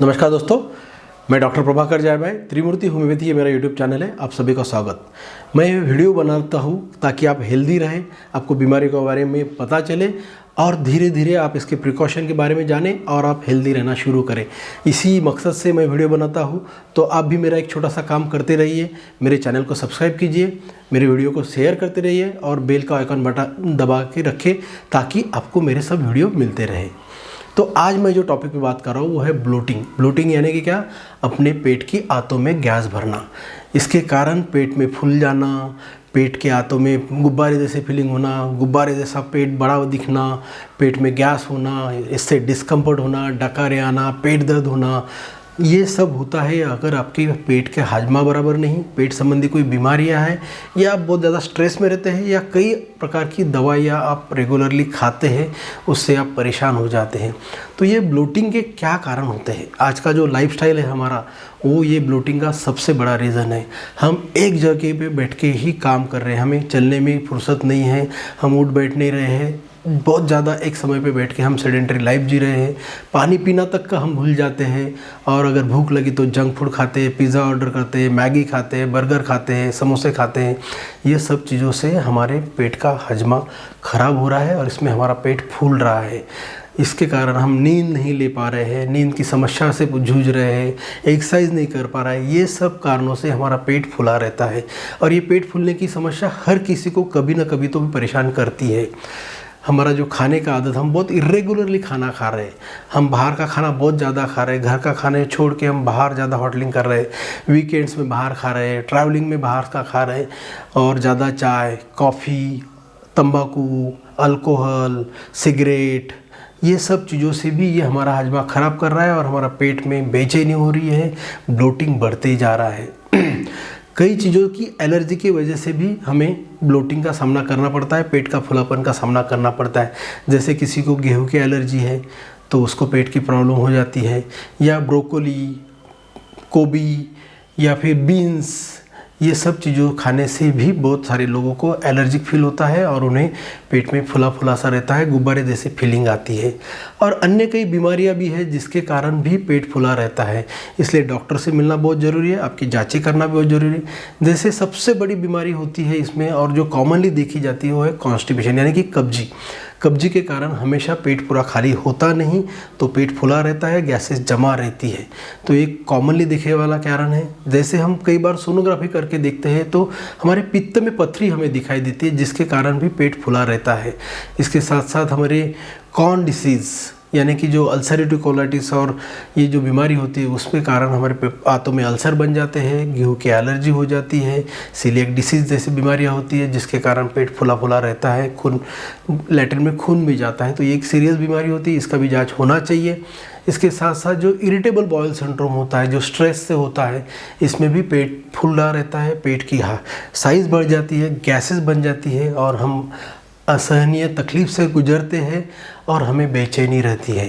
नमस्कार दोस्तों, मैं डॉक्टर प्रभाकर जायभाई, त्रिमूर्ति होम्योपैथी ये मेरा यूट्यूब चैनल है। आप सभी का स्वागत। मैं ये वीडियो बनाता हूँ ताकि आप हेल्दी रहें, आपको बीमारी के बारे में पता चले और धीरे धीरे आप इसके प्रिकॉशन के बारे में जानें और आप हेल्दी रहना शुरू करें। इसी मकसद से मैं वीडियो बनाता हूँ। तो आप भी मेरा एक छोटा सा काम करते रहिए, मेरे चैनल को सब्सक्राइब कीजिए, मेरे वीडियो को शेयर करते रहिए और बेल का आइकन बटन दबा के रखें ताकि आपको मेरे सब वीडियो मिलते रहें। तो आज मैं जो टॉपिक पे बात कर रहा हूँ वो है ब्लोटिंग यानी कि क्या, अपने पेट की आंतों में गैस भरना। इसके कारण पेट में फूल जाना, पेट के आंतों में गुब्बारे जैसे फीलिंग होना, गुब्बारे जैसा पेट बड़ा दिखना, पेट में गैस होना, इससे डिस्कम्फर्ट होना, डकारे आना, पेट दर्द होना, ये सब होता है अगर आपके पेट के हाजमा बराबर नहीं, पेट संबंधी कोई बीमारियां हैं, या आप बहुत ज़्यादा स्ट्रेस में रहते हैं, या कई प्रकार की दवाइयाँ आप रेगुलरली खाते हैं, उससे आप परेशान हो जाते हैं। तो ये ब्लोटिंग के क्या कारण होते हैं? आज का जो लाइफस्टाइल है हमारा, वो ये ब्लोटिंग का सबसे बड़ा रीज़न है। हम एक जगह पे बैठ के ही काम कर रहे हैं, हमें चलने में फुर्सत नहीं है, हम उठ बैठ नहीं रहे हैं, बहुत ज़्यादा एक समय पे बैठ के हम सेडेंटरी लाइफ जी रहे हैं, पानी पीना तक का हम भूल जाते हैं, और अगर भूख लगी तो जंक फूड खाते हैं, पिज़्ज़ा ऑर्डर करते हैं, मैगी खाते हैं, बर्गर खाते हैं, समोसे खाते हैं। ये सब चीज़ों से हमारे पेट का हजमा ख़राब हो रहा है और इसमें हमारा पेट फूल रहा है। इसके कारण हम नींद नहीं ले पा रहे हैं, नींद की समस्या से जूझ रहे हैं, एक्सरसाइज नहीं कर पा रहा है। ये सब कारणों से हमारा पेट फूला रहता है और ये पेट फूलने की समस्या हर किसी को कभी ना कभी तो भी परेशान करती है। हमारा जो खाने का आदत, हम बहुत इरेगुलरली खाना खा रहे हैं, हम बाहर का खाना बहुत ज़्यादा खा रहे हैं, घर का खाने छोड़ के हम बाहर ज़्यादा होटलिंग कर रहे हैं, वीकेंड्स में बाहर खा रहे हैं, ट्रैवलिंग में बाहर का खा रहे हैं, और ज़्यादा चाय, कॉफ़ी, तंबाकू, अल्कोहल, सिगरेट, ये सब चीज़ों से भी ये हमारा हजमा ख़राब कर रहा है और हमारा पेट में बेचैनी हो रही है, ब्लोटिंग बढ़ते ही जा रहा है। कई चीज़ों की एलर्जी की वजह से भी हमें ब्लोटिंग का सामना करना पड़ता है, पेट का फुलापन का सामना करना पड़ता है। जैसे किसी को गेहूं की एलर्जी है तो उसको पेट की प्रॉब्लम हो जाती है, या ब्रोकोली, गोभी या फिर बीन्स, ये सब चीज़ों खाने से भी बहुत सारे लोगों को एलर्जिक फील होता है और उन्हें पेट में फुला फुला सा रहता है, गुब्बारे जैसे फीलिंग आती है। और अन्य कई बीमारियां भी है जिसके कारण भी पेट फुला रहता है। इसलिए डॉक्टर से मिलना बहुत ज़रूरी है, आपकी जांचें करना बहुत ज़रूरी है। जैसे सबसे बड़ी बीमारी होती है इसमें और जो कॉमनली देखी जाती है वो है कॉन्स्टिपेशन यानी कि कब्जी के कारण हमेशा पेट पूरा खाली होता नहीं, तो पेट फुला रहता है, गैसेस जमा रहती है। तो एक कॉमनली दिखे वाला कारण है। जैसे हम कई बार सोनोग्राफी करके देखते हैं तो हमारे पित्त में पथरी हमें दिखाई देती है, जिसके कारण भी पेट फुला रहता है। इसके साथ साथ हमारे कॉर्न डिसीज़ यानी कि जो अल्सरेटिव कोलाइटिस और ये जो बीमारी होती है उसके कारण हमारे आंतों में अल्सर बन जाते हैं, गेहूं की एलर्जी हो जाती है, सीलिएक डिसीज़ जैसी बीमारियां होती है जिसके कारण पेट फुला फुला रहता है, खून लैट्रिन में खून भी जाता है। तो ये एक सीरियस बीमारी होती है, इसका भी जांच होना चाहिए। इसके साथ साथ जो इरिटेबल बॉयल सिंड्रोम होता है, जो स्ट्रेस से होता है, इसमें भी पेट फूला रहता है, पेट की साइज़ बढ़ जाती है, गैसेस बन जाती है और हम असहनीय तकलीफ़ से गुजरते हैं और हमें बेचैनी रहती है।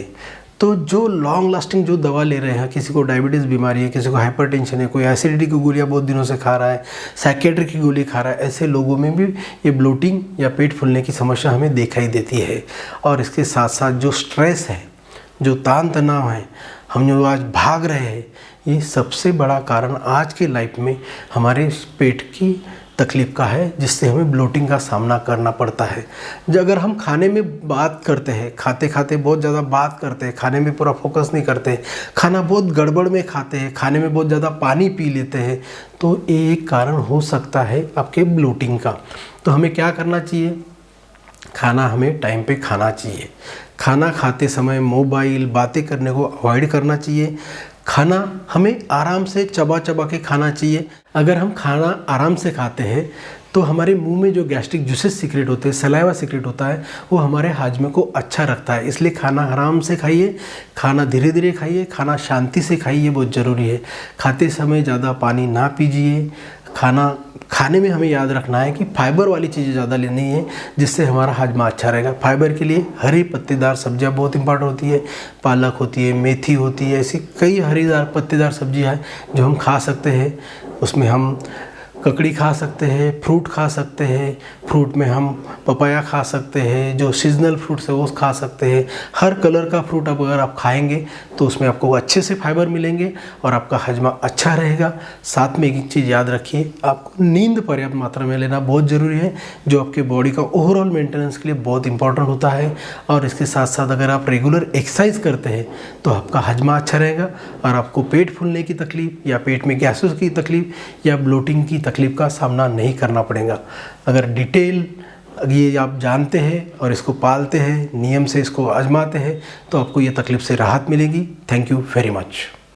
तो जो लॉन्ग लास्टिंग जो दवा ले रहे हैं, किसी को डायबिटीज़ बीमारी है, किसी को हाइपरटेंशन है, कोई एसिडिटी की गोलियां बहुत दिनों से खा रहा है, साइकेट्रिक की गोली खा रहा है, ऐसे लोगों में भी ये ब्लोटिंग या पेट फूलने की समस्या हमें दिखाई देती है। और इसके साथ साथ जो स्ट्रेस है, जो तान तनाव है, हम जो आज भाग रहे हैं, ये सबसे बड़ा कारण आज के लाइफ में हमारे पेट की तकलीफ़ का है, जिससे हमें ब्लोटिंग का सामना करना पड़ता है। अगर हम खाने में बात करते हैं, खाते खाते बहुत ज़्यादा बात करते हैं, खाने में पूरा फोकस नहीं करते, खाना बहुत गड़बड़ में खाते हैं, खाने में बहुत ज़्यादा पानी पी लेते हैं, तो एक कारण हो सकता है आपके ब्लोटिंग का। तो हमें क्या करना चाहिए? खाना हमें टाइम पे खाना चाहिए। खाना खाते समय मोबाइल, बातें करने को अवॉइड करना चाहिए। खाना हमें आराम से चबा चबा के खाना चाहिए। अगर हम खाना आराम से खाते हैं तो हमारे मुंह में जो गैस्ट्रिक जूसेस सीक्रेट होते हैं, सलाइवा सीक्रेट होता है, वो हमारे हाजमे को अच्छा रखता है। इसलिए खाना आराम से खाइए, खाना धीरे धीरे खाइए, खाना शांति से खाइए, बहुत ज़रूरी है। खाते समय ज़्यादा पानी ना पीजिए। खाने में हमें याद रखना है कि फाइबर वाली चीज़ें ज़्यादा लेनी है, जिससे हमारा हाजमा अच्छा रहेगा। फाइबर के लिए हरी पत्तेदार सब्जियां बहुत इंपॉर्टेंट होती है, पालक होती है, मेथी होती है, ऐसी कई हरीदार पत्तेदार सब्जियां हैं जो हम खा सकते हैं। उसमें हम ककड़ी खा सकते हैं, फ्रूट खा सकते हैं, फ्रूट में हम पपाया खा सकते हैं, जो सीजनल फ्रूट्स है वो खा सकते हैं। हर कलर का फ्रूट अब अगर आप खाएंगे तो उसमें आपको अच्छे से फाइबर मिलेंगे और आपका हजमा अच्छा रहेगा। साथ में एक चीज़ याद रखिए, आपको नींद पर्याप्त मात्रा में लेना बहुत ज़रूरी है, जो आपके बॉडी का ओवरऑल मेंटेनेंस के लिए बहुत इंपॉर्टेंट होता है। और इसके साथ साथ अगर आप रेगुलर एक्सरसाइज करते हैं तो आपका हजमा अच्छा रहेगा और आपको पेट फूलने की तकलीफ़ या पेट में गैसेस की तकलीफ़ या ब्लोटिंग की तकलीफ़ का सामना नहीं करना पड़ेगा। अगर डिटेल ये आप जानते हैं और इसको पालते हैं, नियम से इसको आजमाते हैं, तो आपको ये तकलीफ़ से राहत मिलेगी। Thank you very much.